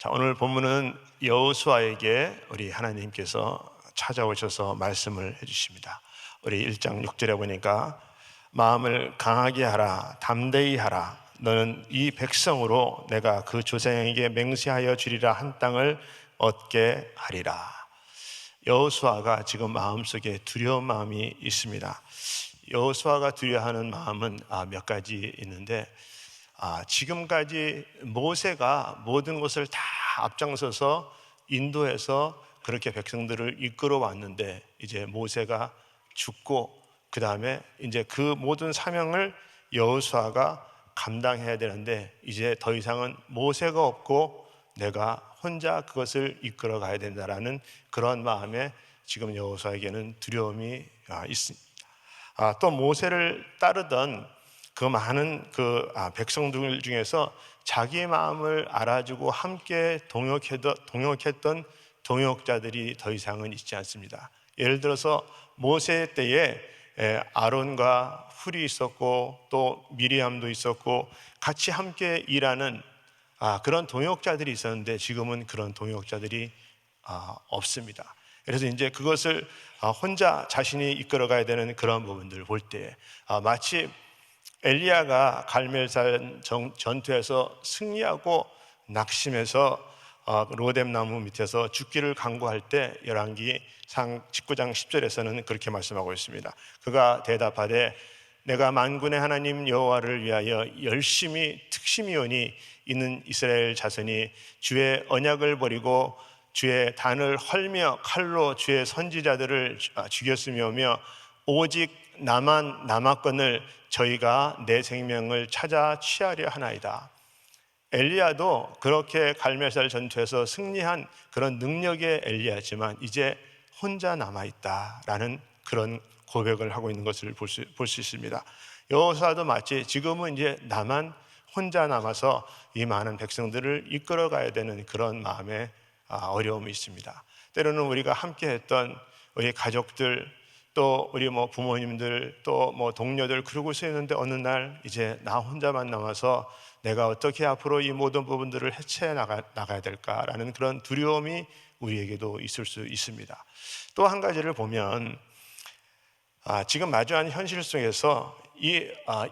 자, 오늘 본문은 여호수아에게 우리 하나님께서 찾아오셔서 말씀을 해주십니다. 우리 1장 6절에 보니까 마음을 강하게 하라, 담대히 하라. 너는 이 백성으로 내가 그 조상에게 맹세하여 주리라 한 땅을 얻게 하리라. 여호수아가 지금 마음속에 두려운 마음이 있습니다. 여호수아가 두려워하는 마음은 몇 가지 있는데, 지금까지 모세가 모든 것을 다 앞장서서 인도해서 그렇게 백성들을 이끌어 왔는데, 이제 모세가 죽고 그 다음에 이제 그 모든 사명을 여호수아가 감당해야 되는데, 이제 더 이상은 모세가 없고 내가 혼자 그것을 이끌어 가야 된다라는 그런 마음에 지금 여호수아에게는 두려움이 있습니다. 또 모세를 따르던 그 많은 백성들 중에서 자기 마음을 알아주고 함께 동역했던 동역자들이 더 이상은 있지 않습니다. 예를 들어서 모세 때에 아론과 훌이 있었고 또 미리암도 있었고 같이 함께 일하는 그런 동역자들이 있었는데, 지금은 그런 동역자들이 없습니다. 그래서 이제 그것을 혼자 자신이 이끌어가야 되는 그런 부분들을 볼 때, 마치 엘리야가 갈멜산 전투에서 승리하고 낙심해서 로뎀나무 밑에서 죽기를 간구할 때 열왕기상 19장 10절에서는 그렇게 말씀하고 있습니다. 그가 대답하되 내가 만군의 하나님 여호와를 위하여 열심히 특심이오니 이는 이스라엘 자손이 주의 언약을 버리고 주의 단을 헐며 칼로 주의 선지자들을 죽였으며며 오직 나만 남았거늘 저희가 내 생명을 찾아 취하려 하나이다. 엘리야도 그렇게 갈멜살 전투에서 승리한 그런 능력의 엘리야지만 이제 혼자 남아있다라는 그런 고백을 하고 있는 것을 볼 수 있습니다. 여호수아도 마치 지금은 이제 나만 혼자 남아서 이 많은 백성들을 이끌어 가야 되는 그런 마음에 어려움이 있습니다. 때로는 우리가 함께 했던 우리 가족들, 또 우리 부모님들, 또 동료들 그러고 있는데 어느 날 이제 나 혼자만 남아서 내가 어떻게 앞으로 이 모든 부분들을 해체해 나가야 될까라는 그런 두려움이 우리에게도 있을 수 있습니다. 또 한 가지를 보면 지금 마주한 현실 속에서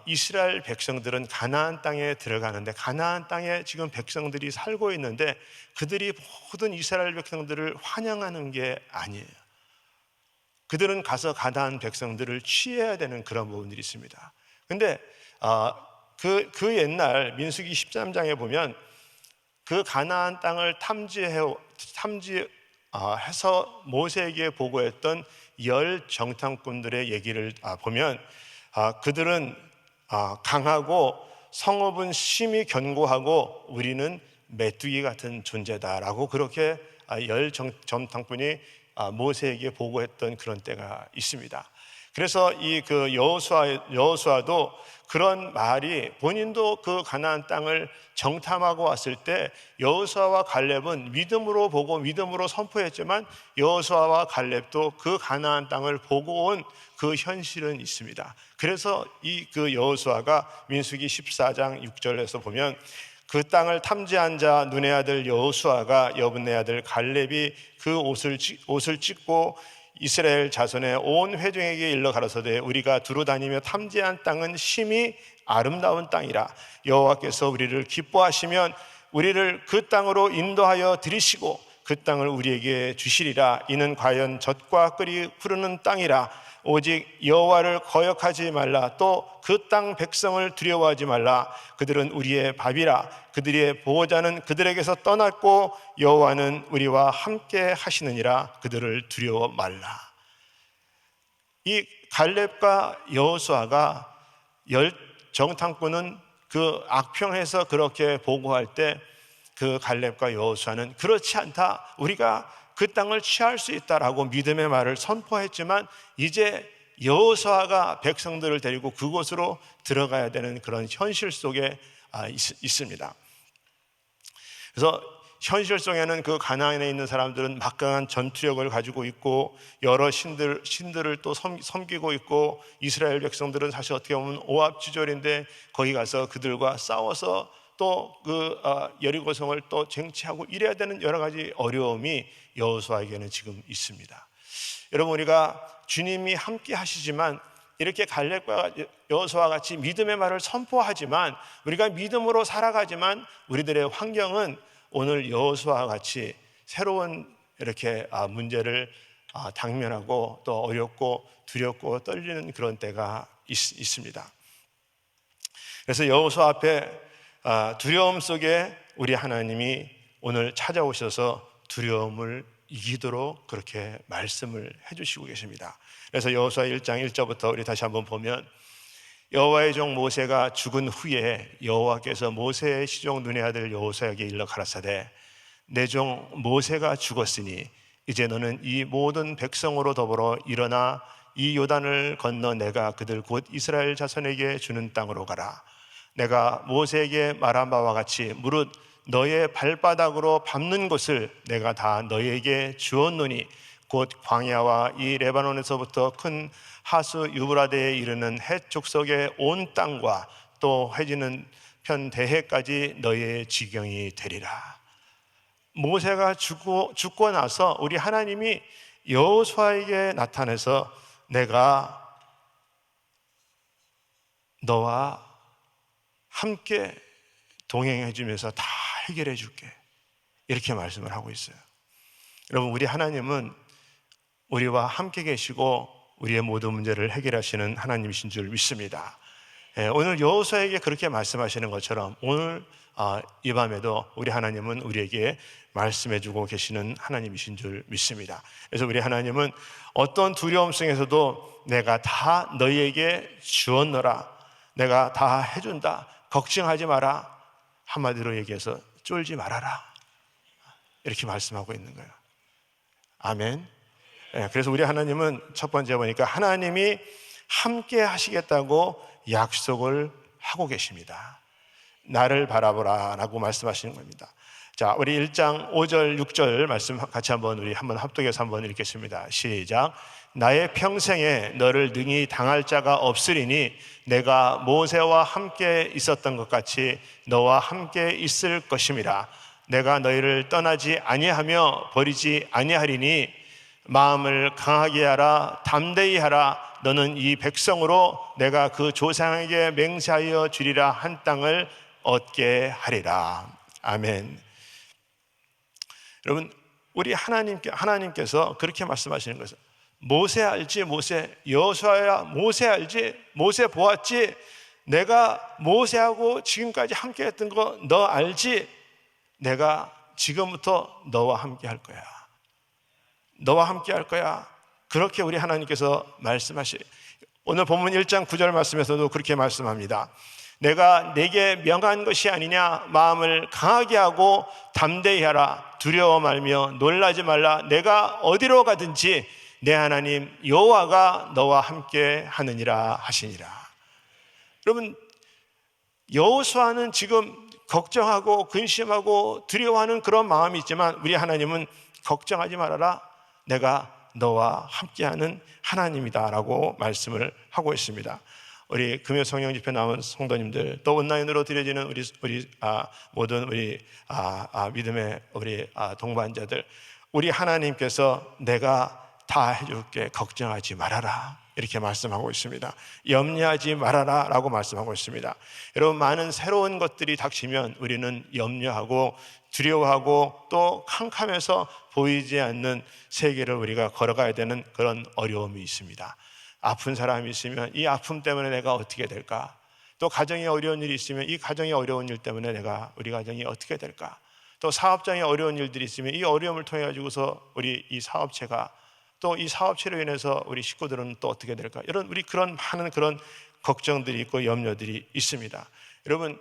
이스라엘 백성들은 가나안 땅에 들어가는데, 가나안 땅에 지금 백성들이 살고 있는데 그들이 모든 이스라엘 백성들을 환영하는 게 아니에요. 그들은 가서 가나안 백성들을 취해야 되는 그런 부분들이 있습니다. 근데 그 옛날 민수기 13장에 보면 그 가나안 땅을 탐지해서 모세에게 보고했던 10 정탐꾼들의 얘기를 보면 그들은 강하고 성읍은 심히 견고하고 우리는 메뚜기 같은 존재다라고 그렇게 10 정탐꾼이 모세에게 보고했던 그런 때가 있습니다. 그래서 그 여호수아도 그런 말이, 본인도 그 가나안 땅을 정탐하고 왔을 때 여호수아와 갈렙은 믿음으로 보고 믿음으로 선포했지만 여호수아와 갈렙도 그 가나안 땅을 보고 온 그 현실은 있습니다. 그래서 그 여호수아가 민수기 14장 6절에서 보면 그 땅을 탐지한 자 눈의 아들 여호수아가 여분네 아들 갈렙이 그 옷을 찢고 이스라엘 자손의 온 회중에게 일러 가라사대 우리가 두루 다니며 탐지한 땅은 심히 아름다운 땅이라. 여호와께서 우리를 기뻐하시면 우리를 그 땅으로 인도하여 들이시고 그 땅을 우리에게 주시리라. 이는 과연 젖과 꿀이 흐르는 땅이라. 오직 여호와를 거역하지 말라. 또 그 땅 백성을 두려워하지 말라. 그들은 우리의 밥이라. 그들의 보호자는 그들에게서 떠났고 여호와는 우리와 함께 하시느니라. 그들을 두려워 말라. 이 갈렙과 여호수아가 10 정탐꾼은 그 악평에서 그렇게 보고할 때 그 갈렙과 여호수아는 그렇지 않다, 우리가 그 땅을 취할 수 있다라고 믿음의 말을 선포했지만 이제 여호수아가 백성들을 데리고 그곳으로 들어가야 되는 그런 현실 속에 있습니다. 그래서 현실 속에는 그 가나안에 있는 사람들은 막강한 전투력을 가지고 있고 여러 신들을 또 섬기고 있고, 이스라엘 백성들은 사실 어떻게 보면 오합지졸인데 거기 가서 그들과 싸워서 또 그 여리고성을 또 쟁취하고 이래야 되는 여러 가지 어려움이 여호수아에게는 지금 있습니다. 여러분, 우리가 주님이 함께 하시지만 이렇게 갈렙과 여호수아와 같이 믿음의 말을 선포하지만, 우리가 믿음으로 살아가지만 우리들의 환경은 오늘 여호수아와 같이 새로운 이렇게 문제를 당면하고 또 어렵고 두렵고 떨리는 그런 때가 있습니다. 그래서 여호수아 앞에 두려움 속에 우리 하나님이 오늘 찾아오셔서 두려움을 이기도록 그렇게 말씀을 해주시고 계십니다. 그래서 여호수아 1장 1절부터 우리 다시 한번 보면, 여호와의 종 모세가 죽은 후에 여호와께서 모세의 시종 눈의 아들 여호수아에게 일러 가라사대, 내 종 모세가 죽었으니 이제 너는 이 모든 백성으로 더불어 일어나 이 요단을 건너 내가 그들 곧 이스라엘 자손에게 주는 땅으로 가라. 내가 모세에게 말한 바와 같이 무릇 너의 발바닥으로 밟는 곳을 내가 다 너에게 주었노니 곧 광야와 이 레바논에서부터 큰 하수 유브라데에 이르는 헷 족속의 온 땅과 또 해지는 편 대해까지 너의 지경이 되리라. 모세가 죽고 나서 우리 하나님이 여호수아에게 나타나서 내가 너와 함께 동행해 주면서 다 해결해 줄게, 이렇게 말씀을 하고 있어요. 여러분, 우리 하나님은 우리와 함께 계시고 우리의 모든 문제를 해결하시는 하나님이신 줄 믿습니다. 오늘 여호수아에게 그렇게 말씀하시는 것처럼 오늘 이 밤에도 우리 하나님은 우리에게 말씀해 주고 계시는 하나님이신 줄 믿습니다. 그래서 우리 하나님은 어떤 두려움 속에서도 내가 다 너희에게 주었노라, 내가 다 해준다, 걱정하지 마라, 한마디로 얘기해서 쫄지 말아라, 이렇게 말씀하고 있는 거예요. 아멘. 그래서 우리 하나님은 첫 번째 보니까 하나님이 함께 하시겠다고 약속을 하고 계십니다. 나를 바라보라 라고 말씀하시는 겁니다. 자, 우리 1장 5절 6절 말씀 같이 우리 한번 합독해서 한번 읽겠습니다. 시작. 나의 평생에 너를 능히 당할 자가 없으리니 내가 모세와 함께 있었던 것 같이 너와 함께 있을 것임이라. 내가 너희를 떠나지 아니하며 버리지 아니하리니 마음을 강하게 하라, 담대히 하라. 너는 이 백성으로 내가 그 조상에게 맹세하여 주리라 한 땅을 얻게 하리라. 아멘. 여러분, 우리 하나님께서 그렇게 말씀하시는 것은, 모세 알지? 모세, 여호수아야 모세 알지? 모세 보았지? 내가 모세하고 지금까지 함께 했던 거 너 알지? 내가 지금부터 너와 함께 할 거야. 너와 함께 할 거야. 그렇게 우리 하나님께서 오늘 본문 1장 9절 말씀에서도 그렇게 말씀합니다. 내가 내게 명한 것이 아니냐? 마음을 강하게 하고 담대히 하라. 두려워 말며 놀라지 말라. 내가 어디로 가든지 내 하나님 여호와가 너와 함께 하느니라 하시니라. 여러분, 여호수아는 지금 걱정하고 근심하고 두려워하는 그런 마음이 있지만 우리 하나님은 걱정하지 말아라, 내가 너와 함께하는 하나님이다 라고 말씀을 하고 있습니다. 우리 금요 성령 집회 나온 성도님들, 또 온라인으로 드려지는 우리 모든 우리 믿음의 우리 동반자들, 우리 하나님께서 내가 다 해줄게, 걱정하지 말아라, 이렇게 말씀하고 있습니다. 염려하지 말아라 라고 말씀하고 있습니다. 여러분, 많은 새로운 것들이 닥치면 우리는 염려하고 두려워하고 또 캄캄해서 보이지 않는 세계를 우리가 걸어가야 되는 그런 어려움이 있습니다. 아픈 사람이 있으면 이 아픔 때문에 내가 어떻게 될까? 또 가정에 어려운 일이 있으면 이 가정의 어려운 일 때문에 우리 가정이 어떻게 될까? 또 사업장에 어려운 일들이 있으면 이 어려움을 통해 가지고서 우리 이 사업체가, 또 이 사업체로 인해서 우리 식구들은 또 어떻게 될까? 우리 그런 많은 그런 걱정들이 있고 염려들이 있습니다. 여러분,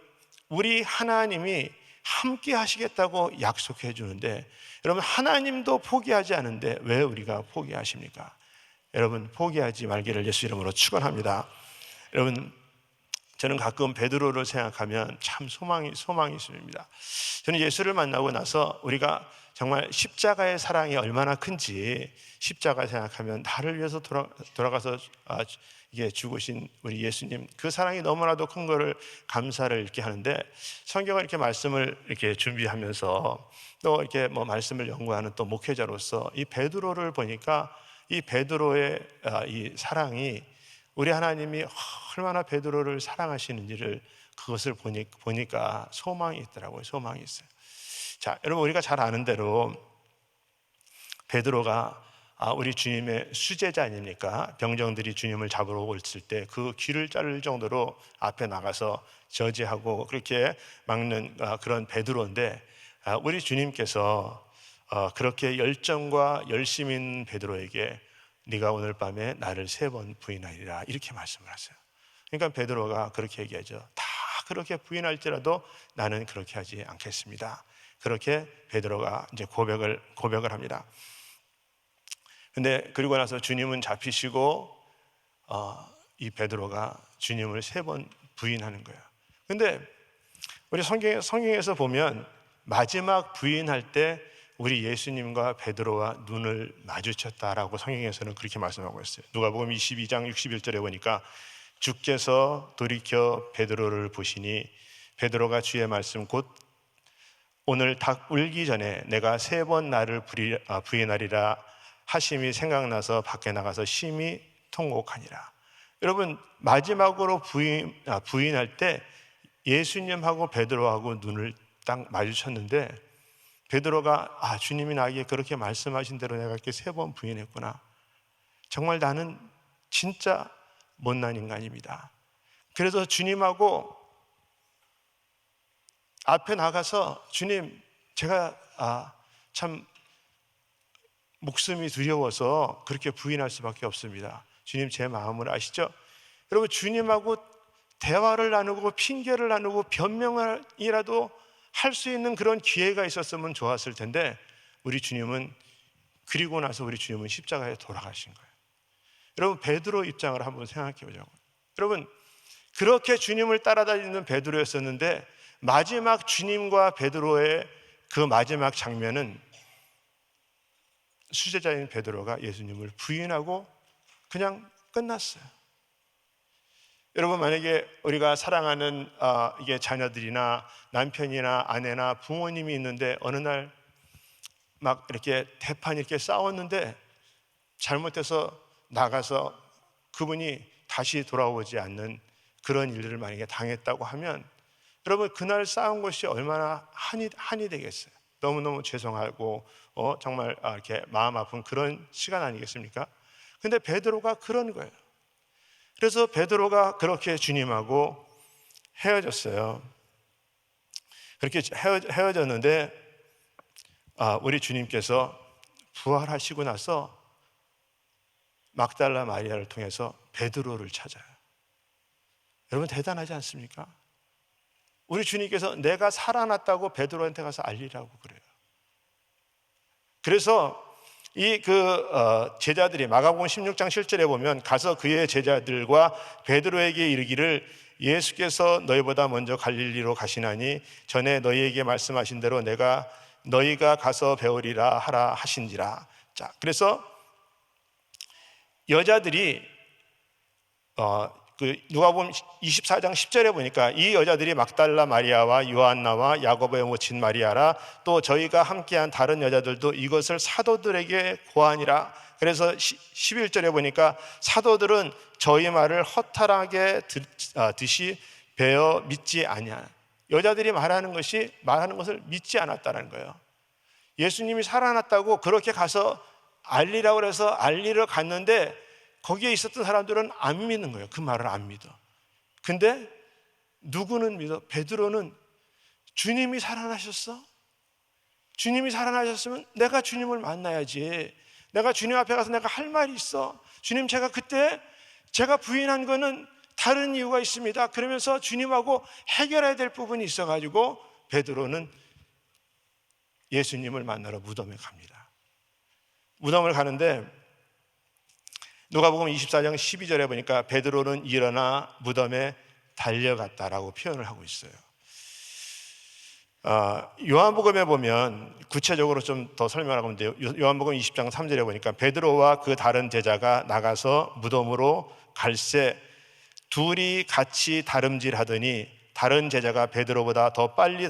우리 하나님이 함께 하시겠다고 약속해 주는데, 여러분, 하나님도 포기하지 않은데 왜 우리가 포기하십니까? 여러분, 포기하지 말기를 예수 이름으로 축원합니다. 여러분, 저는 가끔 베드로를 생각하면 참 소망이 있습니다. 저는 예수를 만나고 나서 우리가 정말 십자가의 사랑이 얼마나 큰지 십자가 생각하면 나를 위해서 돌아가서 이게 죽으신 우리 예수님, 그 사랑이 너무나도 큰 거를 감사를 이렇게 하는데, 성경을 이렇게 말씀을 이렇게 준비하면서 또 이렇게 뭐 말씀을 연구하는 또 목회자로서 이 베드로를 보니까 이 베드로의 이 사랑이, 우리 하나님이 얼마나 베드로를 사랑하시는지를 그것을 보니까 소망이 있더라고요. 소망이 있어요. 자, 여러분, 우리가 잘 아는 대로 베드로가 우리 주님의 수제자 아닙니까? 병정들이 주님을 잡으러 올을 때 그 귀를 자를 정도로 앞에 나가서 저지하고 그렇게 막는 그런 베드로인데, 우리 주님께서 그렇게 열정과 열심 있는 베드로에게 네가 오늘 밤에 나를 3번 부인하리라 이렇게 말씀을 하세요. 그러니까 베드로가 그렇게 얘기하죠. 다 그렇게 부인할지라도 나는 그렇게 하지 않겠습니다. 그렇게 베드로가 이제 고백을 합니다. 근데 그리고 나서 주님은 잡히시고 이 베드로가 주님을 3번 부인하는 거예요. 근데 우리 성경에서 보면 마지막 부인할 때 우리 예수님과 베드로와 눈을 마주쳤다라고 성경에서는 그렇게 말씀하고 있어요. 누가복음 22장 61절에 보니까 주께서 돌이켜 베드로를 보시니 베드로가 주의 말씀 곧 오늘 닭 울기 전에 내가 3번 나를 부인하리라 하심이 생각나서 밖에 나가서 심히 통곡하니라. 여러분, 마지막으로 부인할 때 예수님하고 베드로하고 눈을 딱 마주쳤는데, 베드로가 주님이 나에게 그렇게 말씀하신 대로 내가 이렇게 3번 부인했구나. 정말 나는 진짜 못난 인간입니다. 그래서 주님하고 앞에 나가서 주님, 제가 참 목숨이 두려워서 그렇게 부인할 수밖에 없습니다. 주님, 제 마음을 아시죠? 여러분, 주님하고 대화를 나누고 핑계를 나누고 변명이라도 할 수 있는 그런 기회가 있었으면 좋았을 텐데, 우리 주님은, 그리고 나서 우리 주님은 십자가에 돌아가신 거예요. 여러분, 베드로 입장을 한번 생각해 보자고요. 여러분, 그렇게 주님을 따라다니는 베드로였었는데 마지막 주님과 베드로의 그 마지막 장면은 수제자인 베드로가 예수님을 부인하고 그냥 끝났어요. 여러분, 만약에 우리가 사랑하는 이게 자녀들이나 남편이나 아내나 부모님이 있는데 어느 날 막 이렇게 대판 이렇게 싸웠는데 잘못해서 나가서 그분이 다시 돌아오지 않는 그런 일들을 만약에 당했다고 하면, 여러분, 그날 싸운 것이 얼마나 한이 되겠어요. 너무너무 죄송하고 정말 이렇게 마음 아픈 그런 시간 아니겠습니까? 근데 베드로가 그런 거예요. 그래서 베드로가 그렇게 주님하고 헤어졌어요. 그렇게 헤어졌는데 우리 주님께서 부활하시고 나서 막달라 마리아를 통해서 베드로를 찾아요. 여러분, 대단하지 않습니까? 우리 주님께서 내가 살아났다고 베드로한테 가서 알리라고 그래요. 그래서 이 제자들이 마가복음 16장 7절에 보면 가서 그의 제자들과 베드로에게 이르기를 예수께서 너희보다 먼저 갈릴리로 가시나니 전에 너희에게 말씀하신 대로 너희가 가서 배우리라 하라 하신지라. 자, 그래서 여자들이 누가복음 24장 10절에 보니까 이 여자들이 막달라 마리아와 요한나와 야고보의 모친 마리아라, 또 저희가 함께한 다른 여자들도 이것을 사도들에게 고하니라. 그래서 11절에 보니까 사도들은 저희 말을 허탈하게 듯이 베어 믿지 아니하는, 여자들이 말하는 것을 믿지 않았다는 거예요. 예수님이 살아났다고 그렇게 가서 알리라고 해서 알리러 갔는데 거기에 있었던 사람들은 안 믿는 거예요. 그 말을 안 믿어. 근데 누구는 믿어? 베드로는 주님이 살아나셨어? 주님이 살아나셨으면 내가 주님을 만나야지. 내가 주님 앞에 가서 내가 할 말이 있어. 주님, 제가 부인한 거는 다른 이유가 있습니다. 그러면서 주님하고 해결해야 될 부분이 있어가지고 베드로는 예수님을 만나러 무덤에 갑니다. 무덤을 가는데 누가복음 24장 12절에 보니까 베드로는 일어나 무덤에 달려갔다라고 표현을 하고 있어요. 요한복음에 보면 구체적으로 좀 더 설명하면 돼요. 요한복음 20장 3절에 보니까 베드로와 그 다른 제자가 나가서 무덤으로 갈새 둘이 같이 다름질하더니 다른 제자가 베드로보다 더 빨리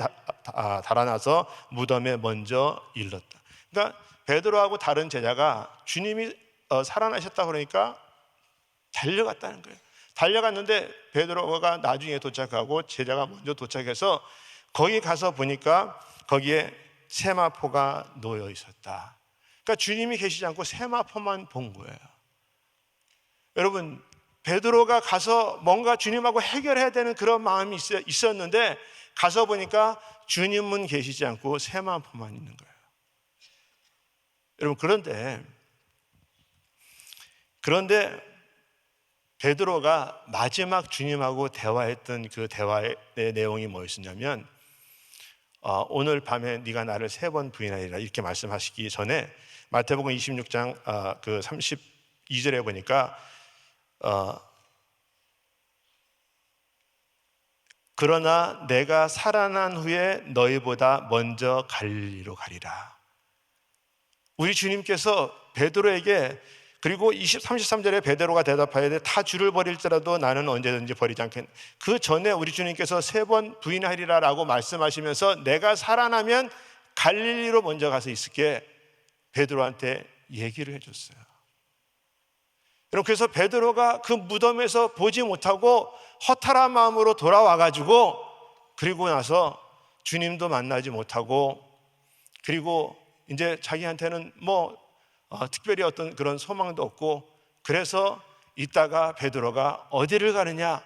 달아나서 무덤에 먼저 일렀다. 그러니까 베드로하고 다른 제자가 주님이 살아나셨다 그러니까 달려갔다는 거예요. 달려갔는데 베드로가 나중에 도착하고 제자가 먼저 도착해서 거기 가서 보니까 거기에 세마포가 놓여 있었다. 그러니까 주님이 계시지 않고 세마포만 본 거예요. 여러분, 베드로가 가서 뭔가 주님하고 해결해야 되는 그런 마음이 있었는데 가서 보니까 주님은 계시지 않고 세마포만 있는 거예요. 여러분, 그런데 베드로가 마지막 주님하고 대화했던 그 대화의 내용이 뭐였냐면 오늘 밤에 네가 나를 3번 부인하리라 이렇게 말씀하시기 전에 마태복음 26장 그 32절에 보니까 그러나 내가 살아난 후에 너희보다 먼저 갈릴리로 가리라. 우리 주님께서 베드로에게 그리고 33절에 베드로가 대답하여 다 주를 버릴지라도 나는 언제든지 버리지 않겠다. 그 전에 우리 주님께서 3번 부인하리라 라고 말씀하시면서 내가 살아나면 갈릴리로 먼저 가서 있을게 베드로한테 얘기를 해줬어요. 여러분, 그래서 베드로가 그 무덤에서 보지 못하고 허탈한 마음으로 돌아와가지고 그리고 나서 주님도 만나지 못하고 그리고 이제 자기한테는 특별히 어떤 그런 소망도 없고 그래서 있다가 베드로가 어디를 가느냐?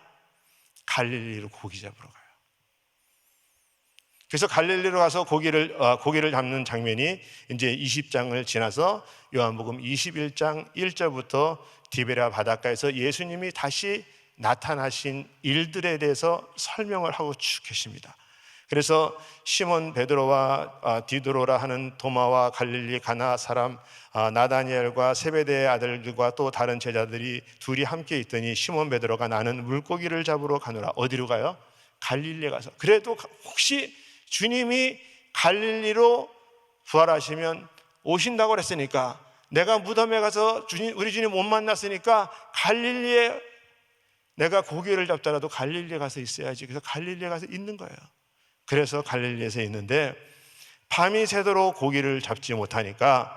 갈릴리로 고기 잡으러 가요. 그래서 갈릴리로 가서 고기를 잡는 장면이 이제 20장을 지나서 요한복음 21장 1절부터 디베랴 바닷가에서 예수님이 다시 나타나신 일들에 대해서 설명을 하고 쭉 계십니다. 그래서 시몬 베드로와 디드로라 하는 도마와 갈릴리 가나 사람 나다니엘과 세베대의 아들들과 또 다른 제자들이 둘이 함께 있더니 시몬 베드로가 나는 물고기를 잡으러 가노라. 어디로 가요? 갈릴리에 가서. 그래도 혹시 주님이 갈릴리로 부활하시면 오신다고 그랬으니까 내가 무덤에 가서 우리 주님 못 만났으니까 갈릴리에 내가 고기를 잡더라도 갈릴리에 가서 있어야지. 그래서 갈릴리에 가서 있는 거예요. 그래서 갈릴리에서 있는데 밤이 새도록 고기를 잡지 못하니까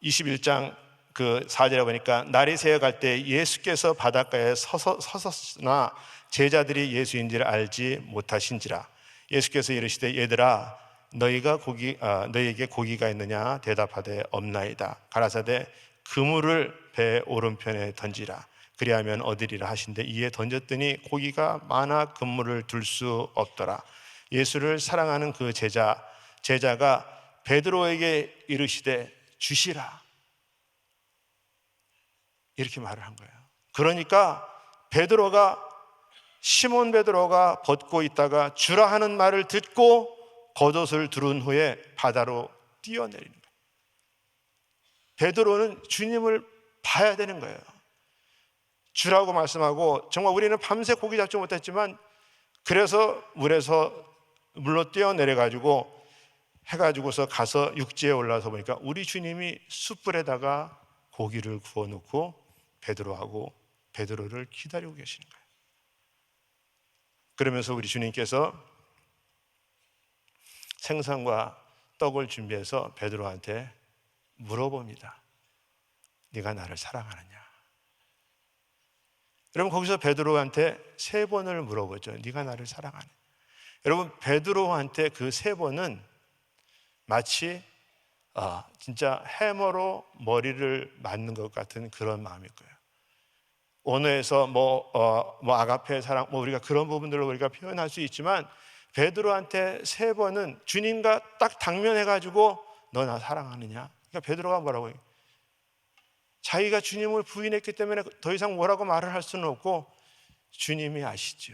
21장 그 4절에 보니까 날이 새어갈 때 예수께서 바닷가에 서섰으나 제자들이 예수인지를 알지 못하신지라. 예수께서 이르시되 얘들아 너희에게 고기가 있느냐 대답하되 없나이다. 가라사대 그물을 배 오른편에 던지라. 그리하면 얻으리라 하신대 이에 던졌더니 고기가 많아 그물을 둘 수 없더라. 예수를 사랑하는 그 제자가 베드로에게 이르시되 주시라 이렇게 말을 한 거예요. 그러니까 시몬 베드로가 벗고 있다가 주라 하는 말을 듣고 겉옷을 두른 후에 바다로 뛰어내리는 거예요. 베드로는 주님을 봐야 되는 거예요. 주라고 말씀하고 정말 우리는 밤새 고기 잡지 못했지만 그래서 물로 뛰어내려가지고 해가지고서 가서 육지에 올라서 보니까 우리 주님이 숯불에다가 고기를 구워놓고 베드로를 기다리고 계시는 거예요. 그러면서 우리 주님께서 생선과 떡을 준비해서 베드로한테 물어봅니다. 네가 나를 사랑하느냐? 여러분 거기서 베드로한테 3번을 물어보죠. 네가 나를 사랑하느냐? 여러분 베드로한테 그 3번은 마치 진짜 해머로 머리를 맞는 것 같은 그런 마음일 거예요. 언어에서 아가페의 사랑 우리가 그런 부분들로 우리가 표현할 수 있지만 베드로한테 3번은 주님과 딱 당면해가지고 너 나 사랑하느냐? 그러니까 베드로가 뭐라고 해요? 자기가 주님을 부인했기 때문에 더 이상 뭐라고 말을 할 수는 없고 주님이 아시죠,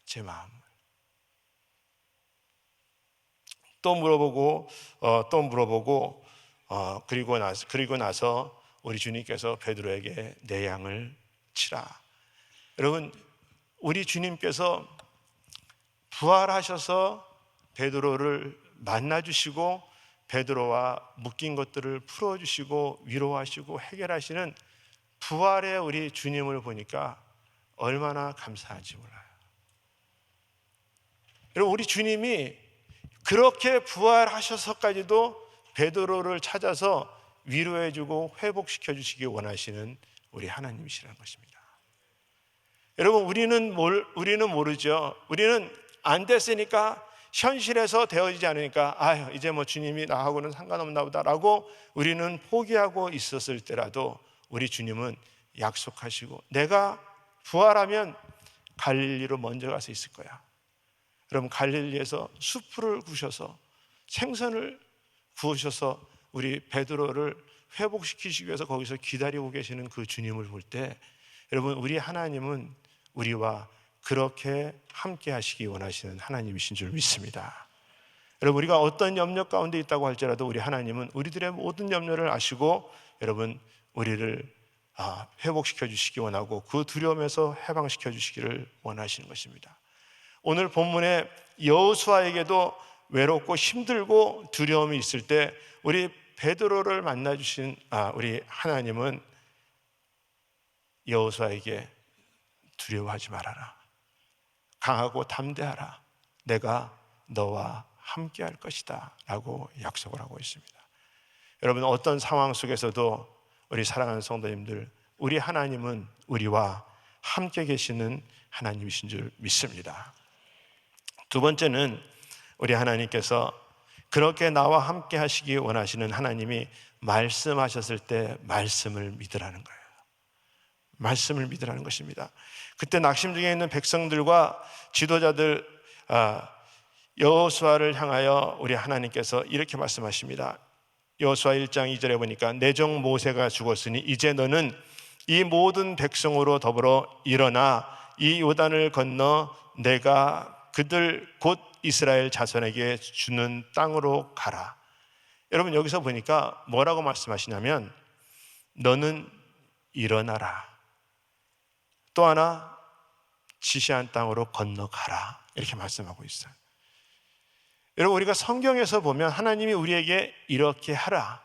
제 마음을. 또 물어보고 그리고 나서 우리 주님께서 베드로에게 내 양을 치라. 여러분, 우리 주님께서 부활하셔서 베드로를 만나주시고 베드로와 묶인 것들을 풀어주시고 위로하시고 해결하시는 부활의 우리 주님을 보니까 얼마나 감사한지 몰라요. 여러분, 우리 주님이 그렇게 부활하셔서까지도 베드로를 찾아서 위로해주고 회복시켜 주시기 원하시는 우리 하나님이시라는 것입니다. 여러분, 우리는 모르죠. 우리는 안 됐으니까, 현실에서 되어지지 않으니까 이제 뭐 주님이 나하고는 상관없나 보다라고 우리는 포기하고 있었을 때라도 우리 주님은 약속하시고 내가 부활하면 갈릴리로 먼저 가서 있을 거야. 그럼 갈릴리에서 숯불을 구우셔서 생선을 구우셔서 우리 베드로를 회복시키시기 위해서 거기서 기다리고 계시는 그 주님을 볼 때, 여러분, 우리 하나님은 우리와 그렇게 함께 하시기 원하시는 하나님이신 줄 믿습니다. 여러분, 우리가 어떤 염려 가운데 있다고 할지라도 우리 하나님은 우리들의 모든 염려를 아시고 여러분, 우리를 회복시켜 주시기 원하고 그 두려움에서 해방시켜 주시기를 원하시는 것입니다. 오늘 본문에 여호수아에게도 외롭고 힘들고 두려움이 있을 때 우리 베드로를 만나 주신 우리 하나님은 여호수아에게 두려워하지 말아라, 강하고 담대하라, 내가 너와 함께 할 것이다 라고 약속을 하고 있습니다. 여러분, 어떤 상황 속에서도 우리 사랑하는 성도님들, 우리 하나님은 우리와 함께 계시는 하나님이신 줄 믿습니다. 두 번째는 우리 하나님께서 그렇게 나와 함께 하시기 원하시는 하나님이 말씀하셨을 때 말씀을 믿으라는 거예요. 말씀을 믿으라는 것입니다. 그때 낙심 중에 있는 백성들과 지도자들 여호수아를 향하여 우리 하나님께서 이렇게 말씀하십니다. 여호수아 1장 2절에 보니까 내 종 모세가 죽었으니 이제 너는 이 모든 백성으로 더불어 일어나 이 요단을 건너 내가 그들 곧 이스라엘 자손에게 주는 땅으로 가라. 여러분, 여기서 보니까 뭐라고 말씀하시냐면 너는 일어나라, 또 하나 지시한 땅으로 건너가라, 이렇게 말씀하고 있어요. 여러분, 우리가 성경에서 보면 하나님이 우리에게 이렇게 하라,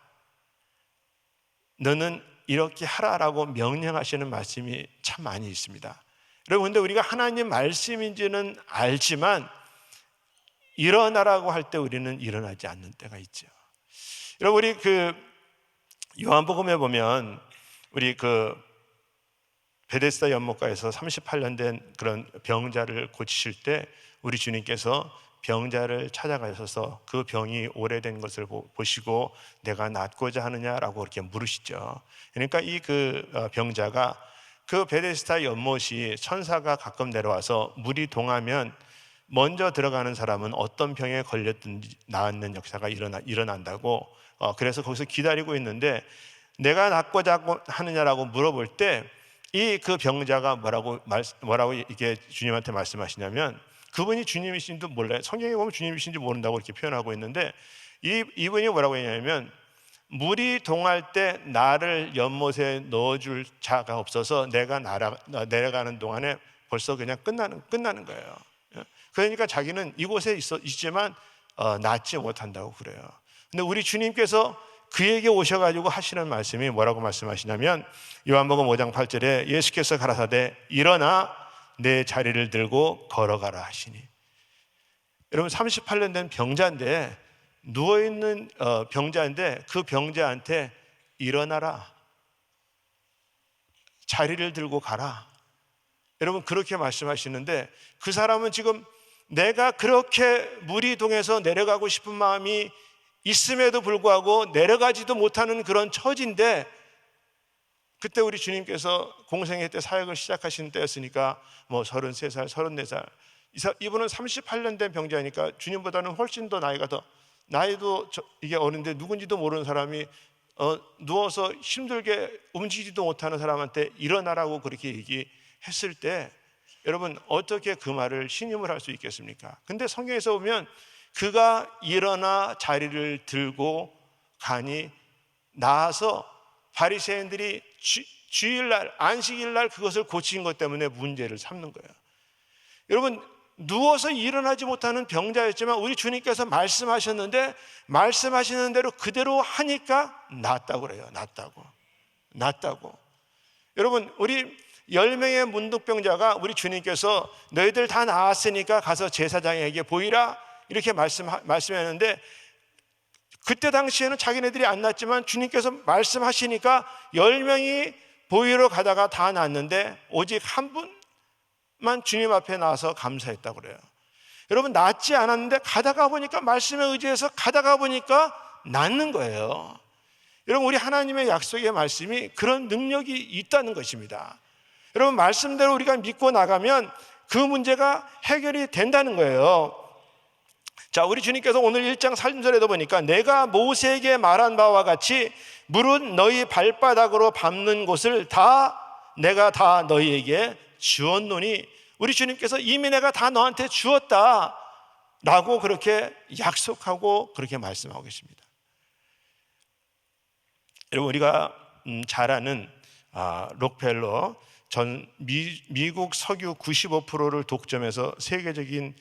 너는 이렇게 하라라고 명령하시는 말씀이 참 많이 있습니다. 여러분, 근데 우리가 하나님 말씀인지는 알지만 일어나라고 할 때 우리는 일어나지 않는 때가 있죠. 여러분, 우리 요한복음에 보면 우리 베데스다 연못가에서 38년 된 그런 병자를 고치실 때 우리 주님께서 병자를 찾아가셔서 그 병이 오래된 것을 보시고 내가 낫고자 하느냐라고 그렇게 물으시죠. 그러니까 이 병자가 그 베데스다 연못이 천사가 가끔 내려와서 물이 동하면 먼저 들어가는 사람은 어떤 병에 걸렸든지 나았는 역사가 일어난다고, 그래서 거기서 기다리고 있는데 내가 낫고자 하느냐라고 물어볼 때 이 병자가 뭐라고 이게 주님한테 말씀하시냐면, 그분이 주님이신지도 몰라요. 성경에 보면 주님이신지 모른다고 이렇게 표현하고 있는데 이분이 뭐라고 했냐면 물이 동할 때 나를 연못에 넣어줄 자가 없어서 내가 내려가는 동안에 벌써 그냥 끝나는 거예요. 그러니까 자기는 이곳에 있지만 낫지 못한다고 그래요. 근데 우리 주님께서 그에게 오셔가지고 하시는 말씀이 뭐라고 말씀하시냐면 요한복음 5장 8절에 예수께서 가라사대 일어나 내 자리를 들고 걸어가라 하시니. 여러분, 38년 된 병자인데, 누워있는 병자인데 그 병자한테 일어나라, 자리를 들고 가라, 여러분 그렇게 말씀하시는데, 그 사람은 지금 내가 그렇게 물이 동해서 내려가고 싶은 마음이 있음에도 불구하고 내려가지도 못하는 그런 처지인데, 그때 우리 주님께서 공생애 때 사역을 시작하신 때였으니까 33살, 34살, 이분은 38년 된 병자니까 주님보다는 훨씬 더 나이도 이게 어른데 누군지도 모르는 사람이 누워서 힘들게 움직이지도 못하는 사람한테 일어나라고 그렇게 얘기했을 때, 여러분 어떻게 그 말을 신임을 할 수 있겠습니까? 근데 성경에서 보면 그가 일어나 자리를 들고 가니 나아서 바리새인들이 주일날, 안식일날 그것을 고친 것 때문에 문제를 삼는 거예요. 여러분, 누워서 일어나지 못하는 병자였지만 우리 주님께서 말씀하셨는데 말씀하시는 대로 그대로 하니까 낫다고 그래요. 낫다고. 여러분, 우리 10명의 문둥병자가 우리 주님께서 너희들 다 나았으니까 가서 제사장에게 보이라 이렇게 말씀했는데, 그때 당시에는 자기네들이 안 났지만 주님께서 말씀하시니까 10명이 보이러 가다가 다 났는데 오직 한 분만 주님 앞에 나와서 감사했다고 그래요. 여러분, 낫지 않았는데 가다가 보니까, 말씀에 의지해서 가다가 보니까 낫는 거예요. 여러분, 우리 하나님의 약속의 말씀이 그런 능력이 있다는 것입니다. 여러분, 말씀대로 우리가 믿고 나가면 그 문제가 해결이 된다는 거예요. 자, 우리 주님께서 오늘 1장 3절에도 보니까 내가 모세에게 말한 바와 같이 물은 너희 발바닥으로 밟는 곳을 내가 다 너희에게 주었노니, 우리 주님께서 이미 내가 다 너한테 주었다 라고 그렇게 약속하고 그렇게 말씀하고 계십니다. 여러분, 우리가 잘 아는 록펠러, 미국 석유 95%를 독점해서 세계적인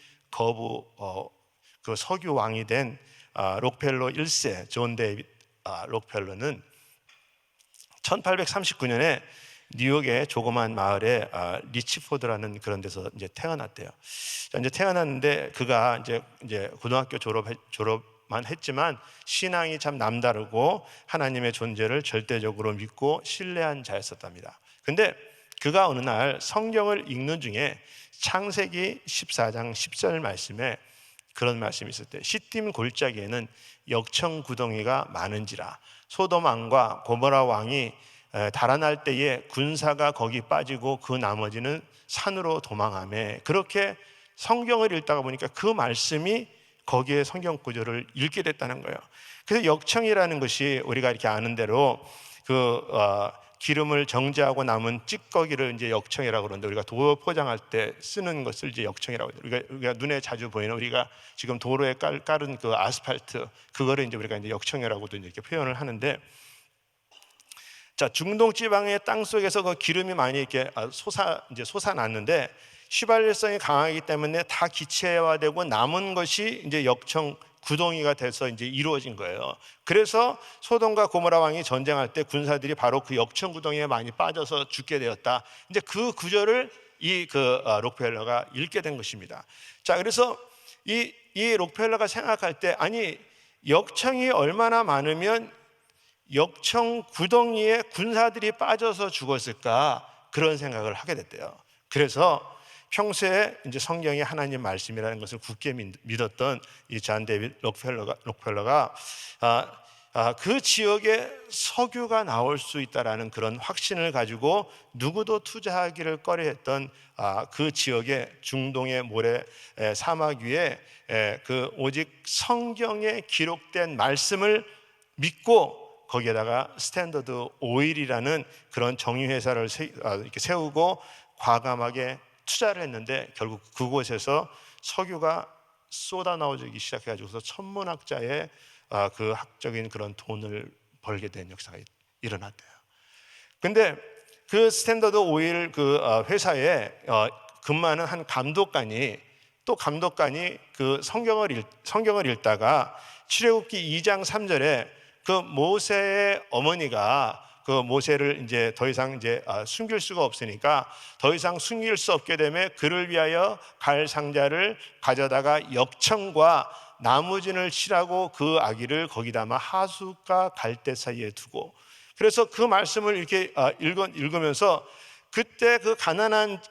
그 석유 왕이 된 록펠러 1세 존 데이빗 록펠러는 1839년에 뉴욕의 조그만 마을에 리치포드라는 그런 데서 이제 태어났대요. 이제 태어났는데 그가 이제 고등학교 졸업만 했지만 신앙이 참 남다르고 하나님의 존재를 절대적으로 믿고 신뢰한 자였었답니다. 근데 그가 어느 날 성경을 읽는 중에 창세기 14장 10절 말씀에 그런 말씀이 있었대요. 시딤 골짜기에는 역청구덩이가 많은지라 소돔 왕과 고모라 왕이 달아날 때에 군사가 거기 빠지고 그 나머지는 산으로 도망하며, 그렇게 성경을 읽다가 보니까 그 말씀이 거기에 성경 구절을 읽게 됐다는 거예요. 그래서 역청이라는 것이 우리가 이렇게 아는 대로 기름을 정제하고 남은 찌꺼기를 이제 역청이라고 그러는데, 우리가 도로 포장할 때 쓰는 것을 이제 역청이라고 해요. 우리가 눈에 자주 보이는, 우리가 지금 도로에 깔은 그 아스팔트, 그거를 이제 우리가 이제 역청이라고도 이렇게 표현을 하는데, 자, 중동 지방의 땅 속에서 그 기름이 많이 이렇게 솟아났는데 휘발성이 강하기 때문에 다 기체화되고 남은 것이 이제 역청 구덩이가 돼서 이제 이루어진 거예요. 그래서 소돔과 고모라 왕이 전쟁할 때 군사들이 바로 그 역청 구덩이에 많이 빠져서 죽게 되었다. 이제 그 구절을 록펠러가 읽게 된 것입니다. 자, 그래서 이 록펠러가 생각할 때, 아니, 역청이 얼마나 많으면 역청 구덩이에 군사들이 빠져서 죽었을까, 그런 생각을 하게 됐대요. 그래서 평소에 이제 성경이 하나님 말씀이라는 것을 굳게 믿었던 이 존 데이빗 록펠러가 그 지역에 석유가 나올 수 있다라는 그런 확신을 가지고 누구도 투자하기를 꺼려했던 그 지역의 중동의 모래 사막 위에 그 오직 성경에 기록된 말씀을 믿고 거기에다가 스탠더드 오일이라는 그런 정유회사를 이렇게 세우고 과감하게 투자를 했는데, 결국 그곳에서 석유가 쏟아 나오기 시작해가지고서 천문학자의 그 학적인 그런 돈을 벌게 된 역사가 일어났대요. 근데 그 스탠더드 오일 그 회사에 근무하는 한 감독관이 그 성경을 읽다가 출애굽기 2장 3절에 그 모세의 어머니가 그 모세를 이제 더 이상 숨길 수가 없으니까 더 이상 숨길 수 없게 되면 그를 위하여 갈 상자를 가져다가 역청과 나무진을 칠하고 그 아기를 거기다가 하숫과 갈대 사이에 두고, 그래서 그 말씀을 이렇게 읽으면서 그때 그 가난한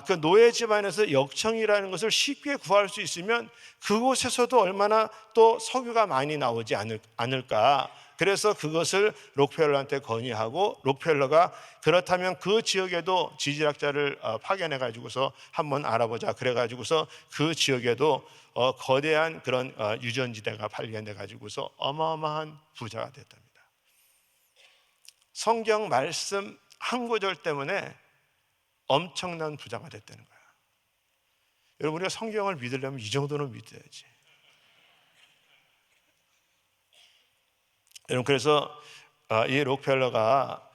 그 노예 집안에서 역청이라는 것을 쉽게 구할 수 있으면 그곳에서도 얼마나 또 석유가 많이 나오지 않을까. 그래서 그것을 록펠러한테 건의하고, 록펠러가 그렇다면 그 지역에도 지질학자를 파견해 가지고서 한번 알아보자. 그래 가지고서 그 지역에도 거대한 그런 유전지대가 발견돼 가지고서 어마어마한 부자가 됐답니다. 성경 말씀 한 구절 때문에 엄청난 부자가 됐다는 거야. 여러분, 우리가 성경을 믿으려면 이 정도는 믿어야지. 여러분, 그래서 이 록펠러가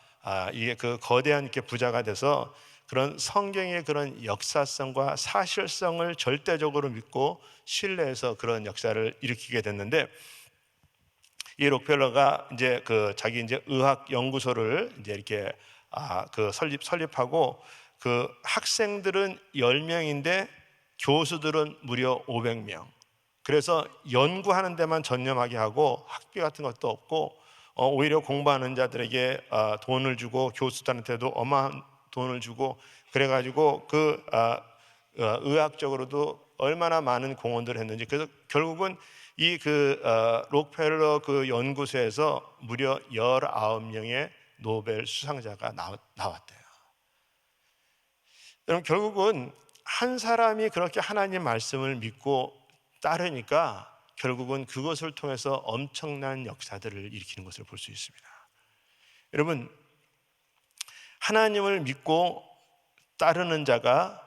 이게 그 거대한 이렇게 부자가 돼서 그런 성경의 그런 역사성과 사실성을 절대적으로 믿고 신뢰해서 그런 역사를 일으키게 됐는데, 이 록펠러가 이제 그 자기 이제 의학 연구소를 이제 이렇게 그 설립하고, 그 학생들은 10명인데 교수들은 무려 500명. 그래서 연구하는 데만 전념하게 하고 학비 같은 것도 없고, 오히려 공부하는 자들에게 돈을 주고 교수들한테도 어마한 돈을 주고, 그래가지고 그 의학적으로도 얼마나 많은 공헌들을 했는지. 그래서 결국은 이 그 록펠러 그 연구소에서 무려 19명의 노벨 수상자가 나왔대요. 여러분, 결국은 한 사람이 그렇게 하나님 말씀을 믿고 따르니까 결국은 그것을 통해서 엄청난 역사들을 일으키는 것을 볼 수 있습니다. 여러분, 하나님을 믿고 따르는 자가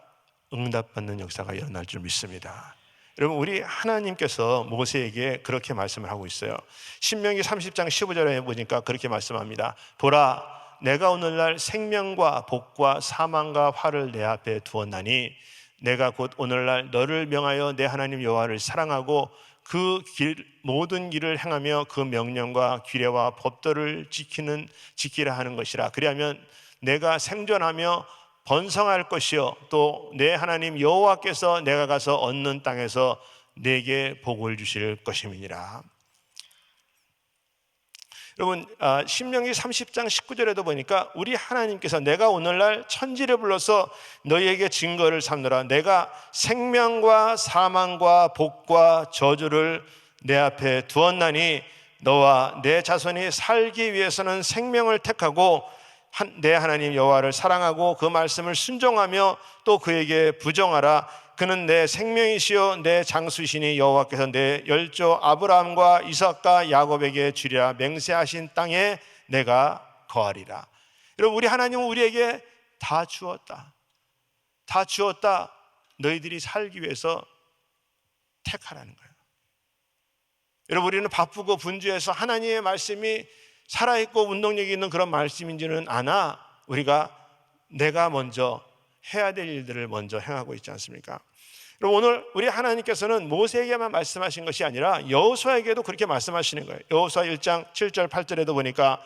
응답받는 역사가 일어날 줄 믿습니다. 여러분, 우리 하나님께서 모세에게 그렇게 말씀을 하고 있어요. 신명기 30장 15절에 보니까 그렇게 말씀합니다. 보라, 내가 오늘날 생명과 복과 사망과 화를 내 앞에 두었나니 내가 곧 오늘날 너를 명하여 내 하나님 여호와를 사랑하고 그 모든 길을 행하며 그 명령과 규례와 법도를 지키라 하는 것이라. 그리하면 내가 생존하며 번성할 것이요 또 내 하나님 여호와께서 내가 가서 얻는 땅에서 내게 복을 주실 것임이니라. 여러분, 신명기 30장 19절에도 보니까 우리 하나님께서 내가 오늘날 천지를 불러서 너희에게 증거를 삼느라 내가 생명과 사망과 복과 저주를 내 앞에 두었나니 너와 내 자손이 살기 위해서는 생명을 택하고 내 하나님 여호와를 사랑하고 그 말씀을 순종하며 또 그에게 부정하라. 그는 내 생명이시요 내 장수시니 여호와께서 내 열조 아브라함과 이삭과 야곱에게 주리라 맹세하신 땅에 내가 거하리라. 여러분, 우리 하나님은 우리에게 다 주었다. 다 주었다. 너희들이 살기 위해서 택하라는 거예요. 여러분, 우리는 바쁘고 분주해서 하나님의 말씀이 살아있고 운동력이 있는 그런 말씀인지는 아나 우리가 내가 먼저 해야 될 일들을 먼저 행하고 있지 않습니까? 그럼 오늘 우리 하나님께서는 모세에게만 말씀하신 것이 아니라 여호수아에게도 그렇게 말씀하시는 거예요. 여호수아 1장 7절 8절에도 보니까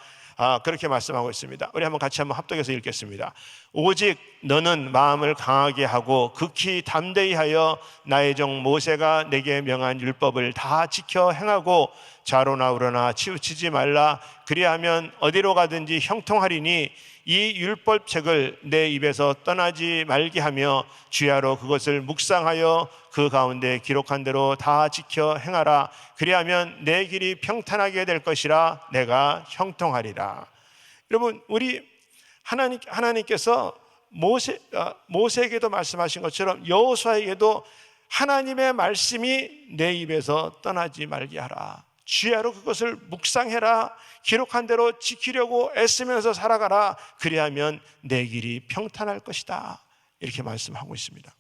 그렇게 말씀하고 있습니다. 우리 같이 한번 합독해서 읽겠습니다. 오직 너는 마음을 강하게 하고 극히 담대히 하여 나의 종 모세가 내게 명한 율법을 다 지켜 행하고 좌로나 우로나 치우치지 말라. 그리하면 어디로 가든지 형통하리니 이 율법책을 내 입에서 떠나지 말게 하며 주야로 그것을 묵상하여 그 가운데 기록한 대로 다 지켜 행하라. 그리하면 내 길이 평탄하게 될 것이라 내가 형통하리라. 여러분, 우리 하나님께서 모세에게도 말씀하신 것처럼 여호수아에게도 하나님의 말씀이 내 입에서 떠나지 말게 하라. 주야로 그것을 묵상해라. 기록한 대로 지키려고 애쓰면서 살아가라. 그리하면 내 길이 평탄할 것이다. 이렇게 말씀하고 있습니다.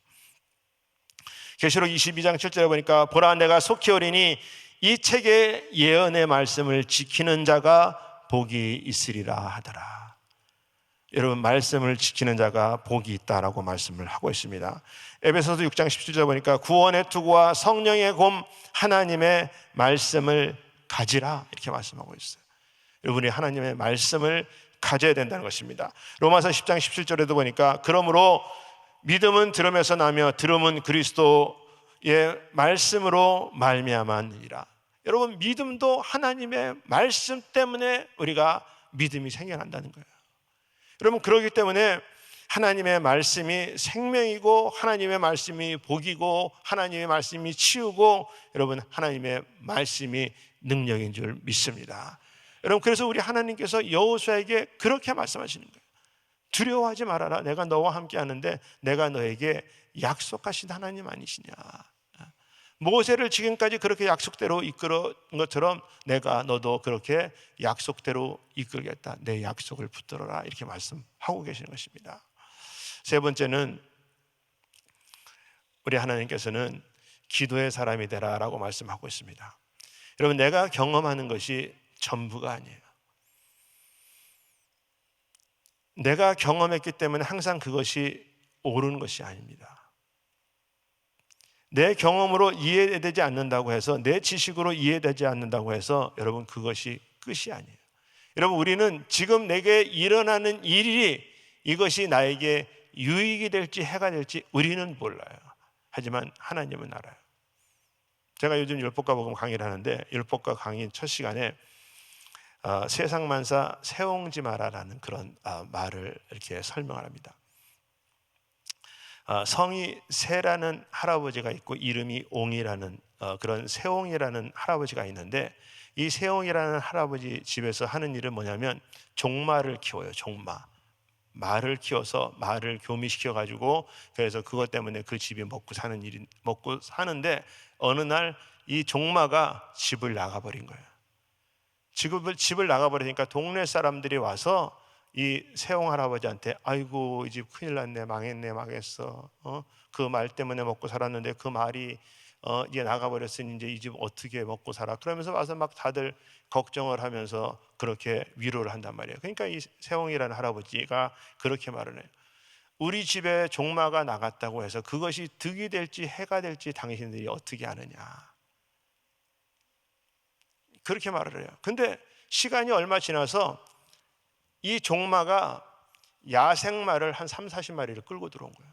계시록 22장 7절에 보니까 보라, 내가 속히 오리니 이 책의 예언의 말씀을 지키는 자가 복이 있으리라 하더라. 여러분, 말씀을 지키는 자가 복이 있다라고 말씀을 하고 있습니다. 에베소서 6장 17절 보니까 구원의 투구와 성령의 곰 하나님의 말씀을 가지라 이렇게 말씀하고 있어요. 여러분이 하나님의 말씀을 가져야 된다는 것입니다. 로마서 10장 17절에도 보니까 그러므로 믿음은 들음에서 나며 들음은 그리스도의 말씀으로 말미암았느니라. 여러분, 믿음도 하나님의 말씀 때문에 우리가 믿음이 생겨난다는 거예요. 여러분, 그렇기 때문에 하나님의 말씀이 생명이고 하나님의 말씀이 복이고 하나님의 말씀이 치유고 여러분, 하나님의 말씀이 능력인 줄 믿습니다. 여러분, 그래서 우리 하나님께서 여호수아에게 그렇게 말씀하시는 거예요. 두려워하지 말아라. 내가 너와 함께 하는데 내가 너에게 약속하신 하나님 아니시냐. 모세를 지금까지 그렇게 약속대로 이끌어온 것처럼 내가 너도 그렇게 약속대로 이끌겠다. 내 약속을 붙들어라. 이렇게 말씀하고 계시는 것입니다. 세 번째는 우리 하나님께서는 기도의 사람이 되라라고 말씀하고 있습니다. 여러분, 내가 경험하는 것이 전부가 아니에요. 내가 경험했기 때문에 항상 그것이 옳은 것이 아닙니다. 내 경험으로 이해되지 않는다고 해서, 내 지식으로 이해되지 않는다고 해서 여러분 그것이 끝이 아니에요. 여러분, 우리는 지금 내게 일어나는 일이 이것이 나에게 유익이 될지 해가 될지 우리는 몰라요. 하지만 하나님은 알아요. 제가 요즘 율법과 복음 강의를 하는데, 율법과 강의 첫 시간에 세상만사 세옹지 마라라는 그런 말을 이렇게 설명을 합니다. 성이 세라는 할아버지가 있고 이름이 옹이라는 그런 세옹이라는 할아버지가 있는데, 이 세옹이라는 할아버지 집에서 하는 일은 뭐냐면 종말을 키워요. 종마, 말을 키워서 말을 교미시켜 가지고, 그래서 그것 때문에 그 집이 먹고 사는데, 어느 날 이 종마가 집을 나가버린 거예요. 집을 나가버리니까 동네 사람들이 와서 이 세옹 할아버지한테, 아이고 이 집 큰일 났네, 망했네, 망했어. 그 말 때문에 먹고 살았는데 그 말이 이제 나가버렸으니 이제 이 집 어떻게 먹고 살아? 그러면서 와서 막 다들 걱정을 하면서 그렇게 위로를 한단 말이에요. 그러니까 이 세옹이라는 할아버지가 그렇게 말을 해요. 우리 집에 종마가 나갔다고 해서 그것이 득이 될지 해가 될지 당신들이 어떻게 아느냐, 그렇게 말을 해요. 근데 시간이 얼마 지나서 이 종마가 야생마를 한 3, 40마리를 끌고 들어온 거예요.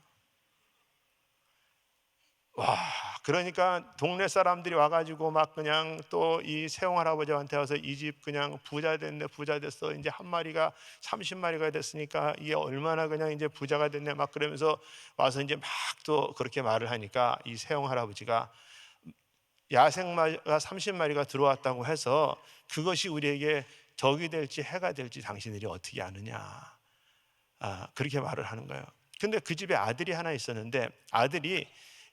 와, 그러니까 동네 사람들이 와가지고 막 그냥 또 이 세옹 할아버지한테 와서 이 집 그냥 부자 됐네, 부자 됐어. 이제 한 마리가 30마리가 됐으니까 이게 얼마나 그냥 이제 부자가 됐네, 막 그러면서 와서 이제 막 또 그렇게 말을 하니까 이 세옹 할아버지가, 야생마가 30마리가 들어왔다고 해서 그것이 우리에게 덕이 될지 해가 될지 당신들이 어떻게 아느냐, 그렇게 말을 하는 거예요. 근데 그 집에 아들이 하나 있었는데, 아들이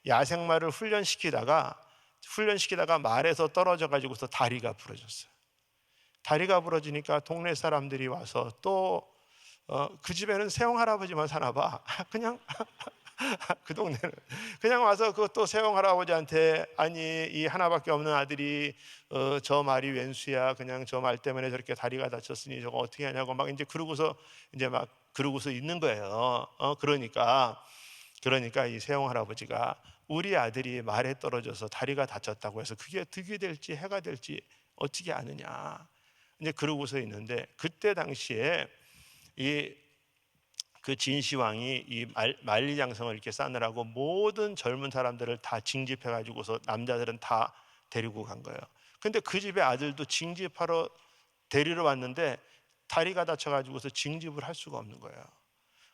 야생마를 훈련시키다가 말에서 떨어져 가지고서 다리가 부러졌어요. 다리가 부러지니까 동네 사람들이 와서 또 그 집에는 세옹 할아버지만 사나 봐. 그냥 그 동네는 그냥 와서 그또 세옹 할아버지한테, 아니 이 하나밖에 없는 아들이 저 말이 웬수야, 그냥 저 말 때문에 저렇게 다리가 다쳤으니 저거 어떻게 하냐고 막 이제 그러고서 있는 거예요. 그러니까 이 세옹 할아버지가, 우리 아들이 말에 떨어져서 다리가 다쳤다고 해서 그게 득이 될지 해가 될지 어떻게 아느냐, 이제 그러고서 있는데, 그때 당시에 이 그 진시 왕이 이 만리장성을 이렇게 쌓느라고 모든 젊은 사람들을 다 징집해 가지고서 남자들은 다 데리고 간 거예요. 근데 그 집의 아들도 징집하러 데리러 왔는데 다리가 다쳐 가지고서 징집을 할 수가 없는 거예요.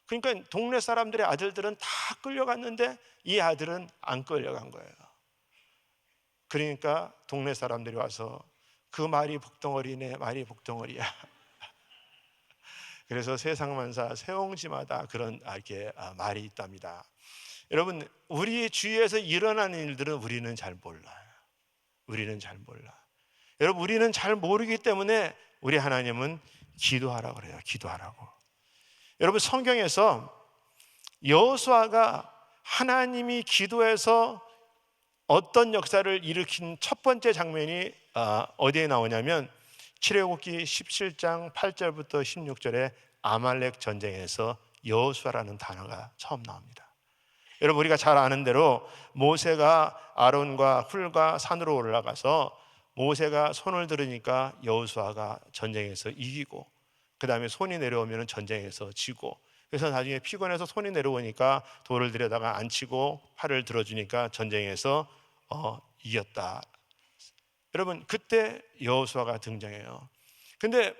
그러니까 동네 사람들의 아들들은 다 끌려갔는데 이 아들은 안 끌려간 거예요. 그러니까 동네 사람들이 와서, 그 말이 복덩어리네, 말이 복덩어리야. 그래서 세상만사 세옹지마다 그런 이렇게 말이 있답니다. 여러분, 우리 주위에서 일어나는 일들은 우리는 잘 몰라요. 우리는 잘 몰라. 여러분, 우리는 잘 모르기 때문에 우리 하나님은 기도하라고 그래요. 기도하라고. 여러분, 성경에서 여호수아가 하나님이 기도해서 어떤 역사를 일으킨 첫 번째 장면이 어디에 나오냐면 출애굽기 17장 8절부터 16절에 아말렉 전쟁에서 여호수아라는 단어가 처음 나옵니다. 여러분, 우리가 잘 아는 대로 모세가 아론과 훌과 산으로 올라가서 모세가 손을 들으니까 여호수아가 전쟁에서 이기고, 그 다음에 손이 내려오면 전쟁에서 지고, 그래서 나중에 피곤해서 손이 내려오니까 돌을 들여다가 안 치고 팔을 들어주니까 전쟁에서 이겼다. 여러분, 그때 여호수아가 등장해요. 근데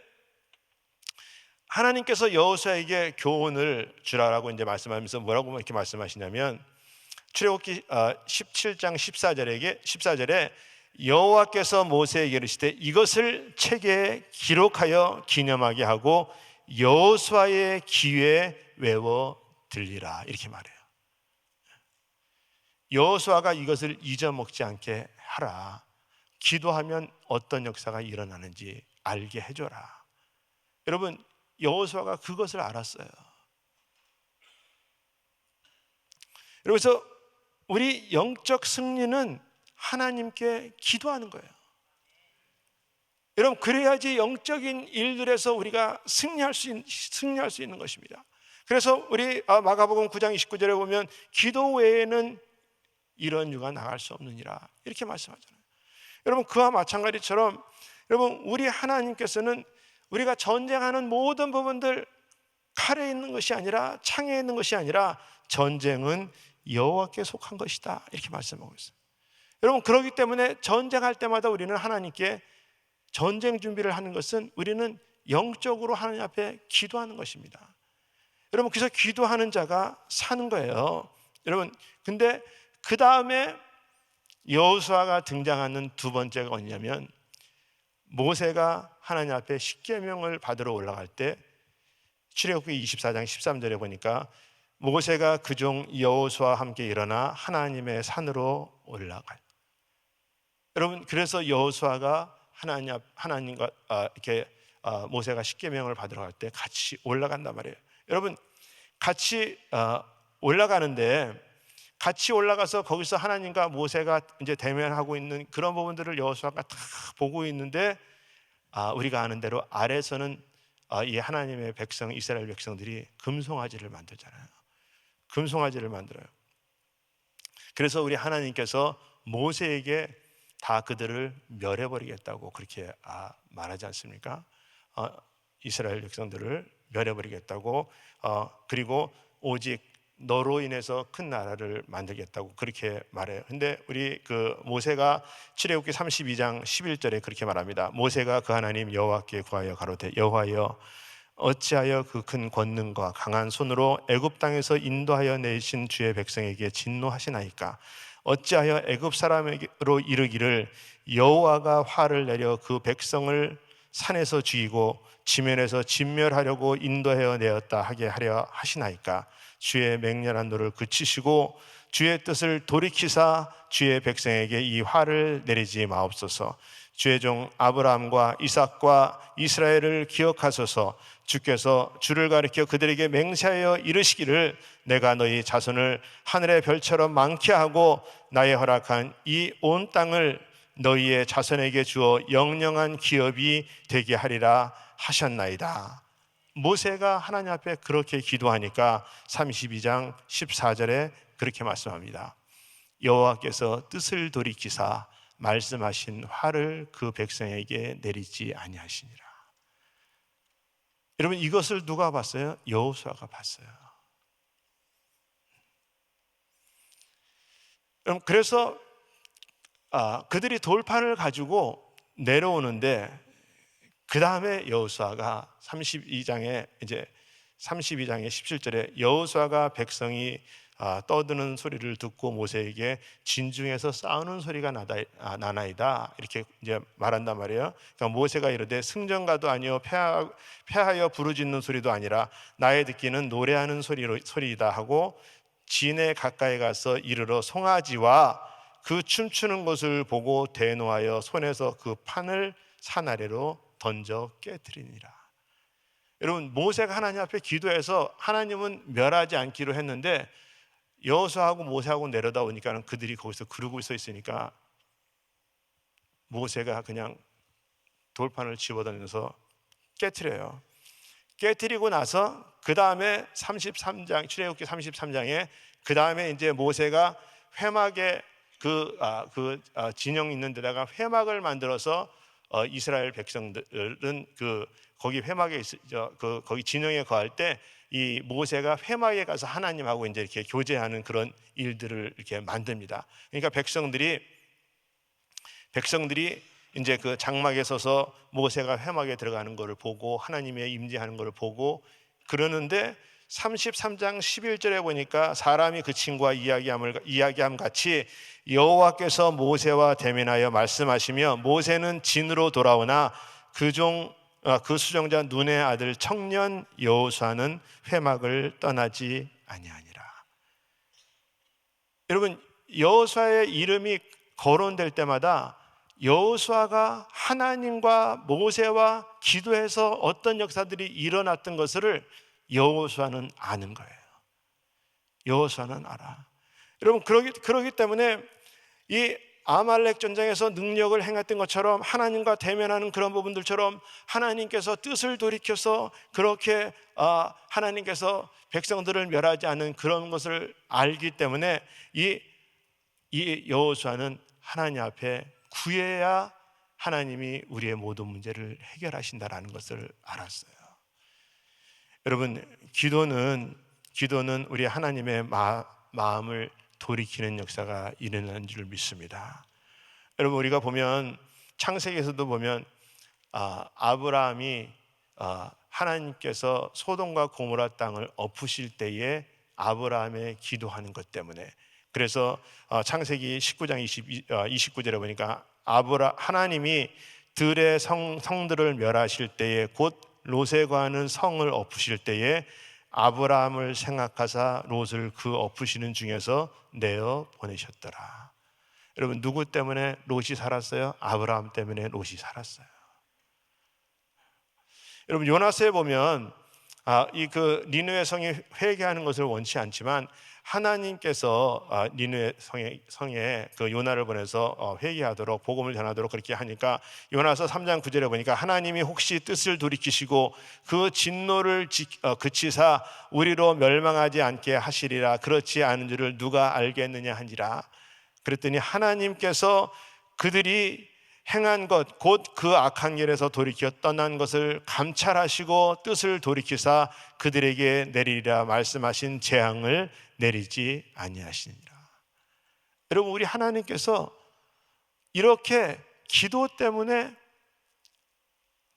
하나님께서 여호수아에게 교훈을 주라라고 이제 말씀하면서 뭐라고 이렇게 말씀하시냐면, 출애굽기 17장 14절에 여호와께서 모세에게 이르시되 이것을 책에 기록하여 기념하게 하고 여호수아의 귀에 외워 들리라, 이렇게 말해요. 여호수아가 이것을 잊어먹지 않게 하라. 기도하면 어떤 역사가 일어나는지 알게 해줘라. 여러분, 여호수아가 그것을 알았어요. 그래서 우리 영적 승리는 하나님께 기도하는 거예요. 여러분, 그래야지 영적인 일들에서 우리가 승리할 수 있는 것입니다. 그래서 우리 마가복음 9장 29절에 보면 기도 외에는 이런 유가 나갈 수 없느니라 이렇게 말씀하잖아요. 여러분, 그와 마찬가지처럼 여러분, 우리 하나님께서는 우리가 전쟁하는 모든 부분들, 칼에 있는 것이 아니라 창에 있는 것이 아니라 전쟁은 여호와께 속한 것이다 이렇게 말씀하고 있어요. 여러분, 그렇기 때문에 전쟁할 때마다 우리는 하나님께 전쟁 준비를 하는 것은 우리는 영적으로 하나님 앞에 기도하는 것입니다. 여러분, 그래서 기도하는 자가 사는 거예요. 여러분, 근데 그 다음에 여호수아가 등장하는 두 번째가 뭐냐면, 모세가 하나님 앞에 십계명을 받으러 올라갈 때 출애굽기 24장 13절에 보니까 모세가 그 종 여호수아와 함께 일어나 하나님의 산으로 올라가요. 여러분, 그래서 여호수아가 하나님과 이렇게 모세가 십계명을 받으러 갈 때 같이 올라간단 말이에요. 여러분, 같이 올라가는데, 같이 올라가서 거기서 하나님과 모세가 이제 대면하고 있는 그런 부분들을 여호수아가 다 보고 있는데, 우리가 아는 대로 아래서는 이 하나님의 백성, 이스라엘 백성들이 금송아지를 만들잖아요. 금송아지를 만들어요. 그래서 우리 하나님께서 모세에게 다 그들을 멸해버리겠다고 그렇게 말하지 않습니까? 이스라엘 백성들을 멸해버리겠다고, 그리고 오직 너로 인해서 큰 나라를 만들겠다고 그렇게 말해요. 근데 우리 그 모세가 출애굽기 32장 11절에 그렇게 말합니다. 모세가 그 하나님 여호와께 구하여 가로되, 여호와여, 어찌하여 그 큰 권능과 강한 손으로 애굽 땅에서 인도하여 내신 주의 백성에게 진노하시나이까? 어찌하여 애굽 사람으로 이르기를 여호와가 화를 내려 그 백성을 산에서 죽이고 지면에서 진멸하려고 인도하여 내었다 하게 하려 하시나이까? 주의 맹렬한 노를 그치시고 주의 뜻을 돌이키사 주의 백성에게 이 화를 내리지 마옵소서. 주의 종 아브라함과 이삭과 이스라엘을 기억하소서. 주께서 주를 가리켜 그들에게 맹세하여 이르시기를 내가 너희 자손을 하늘의 별처럼 많게 하고 나의 허락한 이 온 땅을 너희의 자손에게 주어 영영한 기업이 되게 하리라 하셨나이다. 모세가 하나님 앞에 그렇게 기도하니까 32장 14절에 그렇게 말씀합니다. 여호와께서 뜻을 돌이키사 말씀하신 화를 그 백성에게 내리지 아니하시니라. 여러분, 이것을 누가 봤어요? 여호수아가 봤어요. 그래서 그들이 돌판을 가지고 내려오는데, 그 다음에 여호수아가 32장의 17절에 여호수아가 백성이 떠드는 소리를 듣고 모세에게 진중에서 싸우는 소리가 나나이다 이렇게 이제 말한단 말이에요. 그러니까 모세가 이르되 승전가도 아니요 패하여 부르짖는 소리도 아니라 나의 듣기는 노래하는 소리이다 하고 진에 가까이 가서 이르러 송아지와 그 춤추는 것을 보고 대노하여 손에서 그 판을 산 아래로 던져 깨뜨리니라. 여러분, 모세가 하나님 앞에 기도해서 하나님은 멸하지 않기로 했는데 여호수아하고 모세하고 내려다 보니까 그들이 거기서 그러고 있으니까 모세가 그냥 돌판을 집어던져서 깨뜨려요. 깨뜨리고 나서 그 다음에 33장 출애굽기 33장에 그 다음에 이제 모세가 회막에 진영 있는 데다가 회막을 만들어서 이스라엘 백성들은 거기 회막에 거기 진영에 거할 때 이 모세가 회막에 가서 하나님하고 이제 이렇게 교제하는 그런 일들을 이렇게 만듭니다. 그러니까 백성들이 이제 그 장막에 서서 모세가 회막에 들어가는 것을 보고 하나님의 임재하는 것을 보고 그러는데 33장 11절에 보니까 사람이 그 친구와 이야기함 같이 여호와께서 모세와 대면하여 말씀하시며 모세는 진으로 돌아오나 그 수정자 눈의 아들 청년 여호수아는 회막을 떠나지 아니하니라. 여러분, 여호수아의 이름이 거론될 때마다 여호수아가 하나님과 모세와 기도해서 어떤 역사들이 일어났던 것을 여호수아는 아는 거예요. 여호수아는 알아. 여러분, 그러기 때문에 이 아말렉 전쟁에서 능력을 행했던 것처럼 하나님과 대면하는 그런 부분들처럼 하나님께서 뜻을 돌이켜서 그렇게 하나님께서 백성들을 멸하지 않은 그런 것을 알기 때문에 이 여호수아는 하나님 앞에 구해야 하나님이 우리의 모든 문제를 해결하신다라는 것을 알았어요. 여러분, 기도는 우리 하나님의 마음을 돌이키는 역사가 일어나는 줄 믿습니다. 여러분, 우리가 보면 창세기에서도 보면 아브라함이 하나님께서 소돔과 고모라 땅을 엎으실 때에 아브라함의 기도하는 것 때문에, 그래서 창세기 19장 29절에 보니까 하나님이 들의 성들을 멸하실 때에, 곧 롯에 관한 성을 엎으실 때에 아브라함을 생각하사 롯을 그 엎으시는 중에서 내어 보내셨더라. 여러분, 누구 때문에 롯이 살았어요? 아브라함 때문에 롯이 살았어요. 여러분, 요나서에 보면 그 니느웨 성이 회개하는 것을 원치 않지만 하나님께서 니느웨 성에 그 요나를 보내서 회개하도록, 복음을 전하도록 그렇게 하니까 요나서 3장 9절에 보니까 하나님이 혹시 뜻을 돌이키시고 그 진노를 그치사 우리로 멸망하지 않게 하시리라. 그렇지 않은 줄을 누가 알겠느냐 하니라. 그랬더니 하나님께서 그들이 행한 것, 곧 그 악한 길에서 돌이켜 떠난 것을 감찰하시고 뜻을 돌이키사 그들에게 내리리라 말씀하신 재앙을 내리지 아니하시니라. 여러분, 우리 하나님께서 이렇게 기도 때문에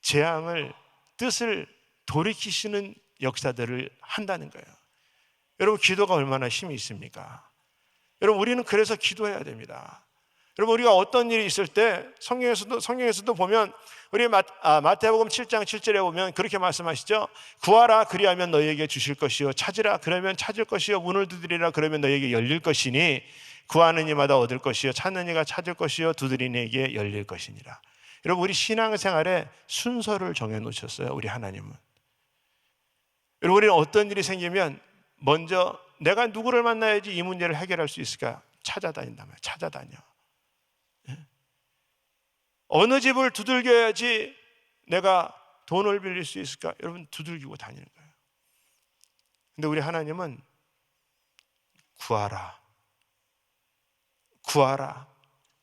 재앙을, 뜻을 돌이키시는 역사들을 한다는 거예요. 여러분, 기도가 얼마나 힘이 있습니까? 여러분, 우리는 그래서 기도해야 됩니다. 여러분, 우리가 어떤 일이 있을 때 성경에서도 보면 우리 마태복음 7장 7절에 보면 그렇게 말씀하시죠. 구하라 그리하면 너희에게 주실 것이요, 찾으라 그러면 찾을 것이요, 문을 두드리라 그러면 너희에게 열릴 것이니 구하는 이마다 얻을 것이요, 찾는 이가 찾을 것이요, 두드리는 이에게 열릴 것이니라. 여러분, 우리 신앙생활에 순서를 정해 놓으셨어요, 우리 하나님은. 여러분, 우리는 어떤 일이 생기면 먼저 내가 누구를 만나야지 이 문제를 해결할 수 있을까 찾아다닌단 말이에요. 찾아다녀. 어느 집을 두들겨야지 내가 돈을 빌릴 수 있을까? 여러분, 두들기고 다니는 거예요. 근데 우리 하나님은 구하라.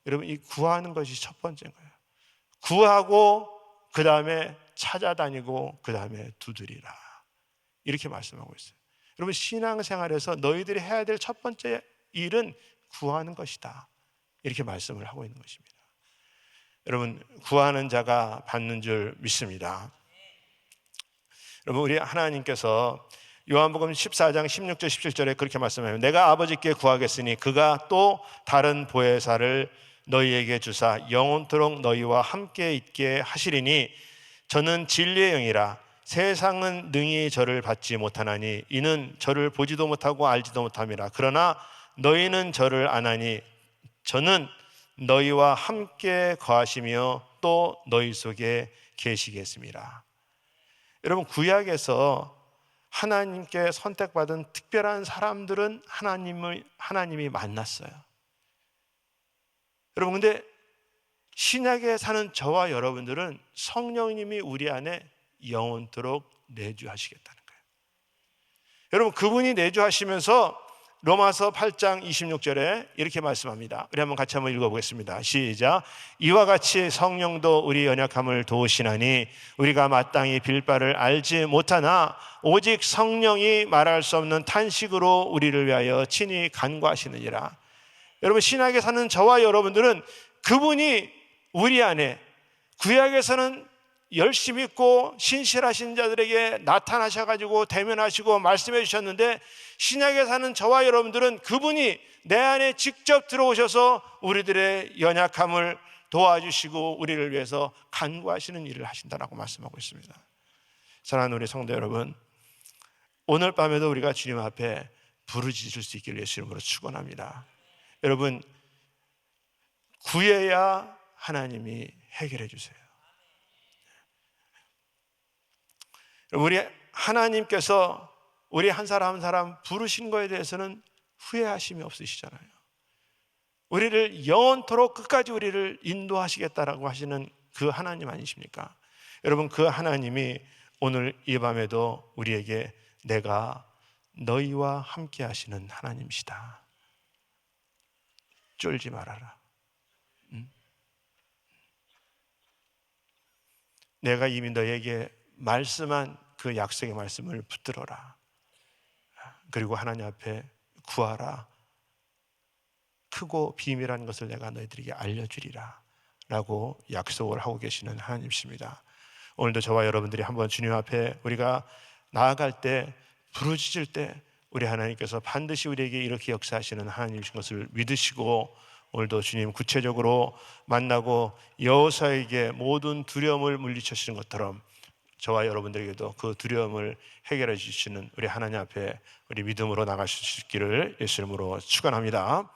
여러분, 이 구하는 것이 첫 번째인 거예요. 구하고 그 다음에 찾아다니고 그 다음에 두드리라. 이렇게 말씀하고 있어요. 여러분, 신앙생활에서 너희들이 해야 될 첫 번째 일은 구하는 것이다. 이렇게 말씀을 하고 있는 것입니다. 여러분, 구하는 자가 받는 줄 믿습니다. 여러분, 우리 하나님께서 요한복음 14장 16절 17절에 그렇게 말씀해요. 내가 아버지께 구하겠으니 그가 또 다른 보혜사를 너희에게 주사 영원토록 너희와 함께 있게 하시리니 저는 진리의 영이라. 세상은 능히 저를 받지 못하나니 이는 저를 보지도 못하고 알지도 못함이라. 그러나 너희는 저를 아나니 저는 너희와 함께 거하시며 또 너희 속에 계시겠습니다. 여러분, 구약에서 하나님께 선택받은 특별한 사람들은 하나님이 만났어요. 여러분, 근데 신약에 사는 저와 여러분들은 성령님이 우리 안에 영원토록 내주하시겠다는 거예요. 여러분, 그분이 내주하시면서 로마서 8장 26절에 이렇게 말씀합니다. 우리 같이 한번 읽어보겠습니다. 시작. 이와 같이 성령도 우리 연약함을 도우시나니 우리가 마땅히 빌 바를 알지 못하나 오직 성령이 말할 수 없는 탄식으로 우리를 위하여 친히 간구하시느니라. 여러분, 신약에 사는 저와 여러분들은 그분이 우리 안에, 구약에서는 열심 있고 신실하신 자들에게 나타나셔가지고 대면하시고 말씀해 주셨는데, 신약에 사는 저와 여러분들은 그분이 내 안에 직접 들어오셔서 우리들의 연약함을 도와주시고 우리를 위해서 간구하시는 일을 하신다라고 말씀하고 있습니다. 사랑하는 우리 성도 여러분, 오늘 밤에도 우리가 주님 앞에 부르짖을 수 있기를 예수 이름으로 축원합니다. 여러분, 구해야 하나님이 해결해 주세요. 우리 하나님께서 우리 한 사람 한 사람 부르신 거에 대해서는 후회하심이 없으시잖아요. 우리를 영원토록 끝까지 우리를 인도하시겠다라고 하시는 그 하나님 아니십니까? 여러분, 그 하나님이 오늘 이 밤에도 우리에게 내가 너희와 함께 하시는 하나님이시다. 쫄지 말아라. 내가 이미 너에게 말씀한 그 약속의 말씀을 붙들어라. 그리고 하나님 앞에 구하라. 크고 비밀한 것을 내가 너희들에게 알려주리라 라고 약속을 하고 계시는 하나님이십니다. 오늘도 저와 여러분들이 한번 주님 앞에 우리가 나아갈 때, 부르짖을 때 우리 하나님께서 반드시 우리에게 이렇게 역사하시는 하나님이신 것을 믿으시고, 오늘도 주님 구체적으로 만나고 여호수아에게 모든 두려움을 물리치시는 것처럼 저와 여러분들에게도 그 두려움을 해결해 주시는 우리 하나님 앞에 우리 믿음으로 나가실 수 있기를 예수 이름으로 축원합니다.